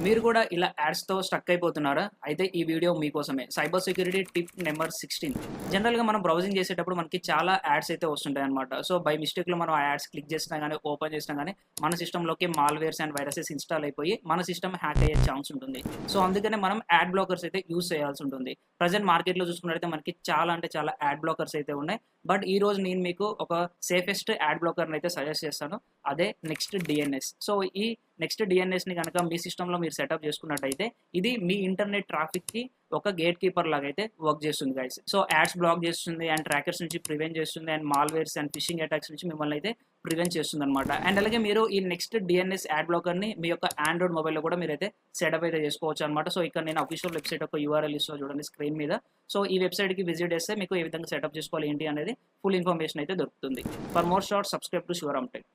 మీరు కూడా ఇలా యాడ్స్‌తో స్ట్రక్ అయిపోతున్నారా? అయితే ఈ వీడియో మీకోసమే. Cyber security tip number 16. జనరల్‌గా మనం బ్రౌజింగ్ చేసేటప్పుడు మనకి చాలా యాడ్స్ అయితే వస్తుంటాయన్నమాట. సో, బై మిస్టేక్‌లో మనం ఆ యాడ్స్ క్లిక్ చేసినా గాని, ఓపెన్ చేసినా గాని మన సిస్టమ్‌లోకి మాల్‌వేర్స్ అండ్ వైరసెస్ ఇన్‌స్టాల్ అయిపోయి మన సిస్టమ్ హ్యాక్ అయ్యే ఛాన్స్ ఉంటుంది. సో, అందుకనే మనం యాడ్ బ్లాకర్స్ అయితే యూజ్ చేయాల్సి ఉంటుంది. ప్రెజెంట్ మార్కెట్‌లో చూసుకున్నట్లయితే మనకి చాలా అంటే చాలా యాడ్ బ్లాకర్స్ అయితే ఉన్నాయి. బట్ ఈరోజు నేను మీకు ఒక సేఫెస్ట్ యాడ్ బ్లాకర్‌ని అయితే సజెస్ట్ చేస్తాను. అదే నెక్స్ట్ డిఎన్ఎస్. సో, ఈ నెక్స్ట్ డిఎన్ఎస్‌ని గనక మీ సిస్టమ్‌లో మీరు సెటప్ చేసుకున్నట్టయితే ఇది మీ ఇంటర్నెట్ ట్రాఫిక్‌కి ఒక గేట్ కీపర్ లాగా అయితే వర్క్ చేస్తుంది గైస్. సో, యాడ్స్ బ్లాక్ చేస్తుంది అండ్ ట్రాకర్స్ నుంచి ప్రివెంట్ చేస్తుంది and malwares and fishing attacks నుంచి మిమ్మల్ని అయితే ప్రివెంట్ చేస్తుందన్నమాట. అండ్ అలాగే మీరు ఈ నెక్స్ట్ డిఎన్ఎస్ యాడ్ బ్లాకర్‌ని మీ యొక్క ఆండ్రాయిడ్ మొబైల్‌లో కూడా మీరైతే సెటప్ అయితే చేసుకోవచ్చు అన్నమాట. సో, ఇక్కడ నేను అఫీషియల్ వెబ్‌సైట్ యొక్క యూఆర్ఎల్ ఇస్తాను చూడండి స్క్రీన్ మీద. సో, ఈ వెబ్‌సైట్‌కి విజిట్ చేస్తే మీకు ఏ విధంగా సెటప్ చేసుకోవాలి ఏంటి అనేది ఫుల్ ఇన్ఫర్మేషన్ అయితే దొరుకుతుంది. For more shorts subscribe to Shivaram tech.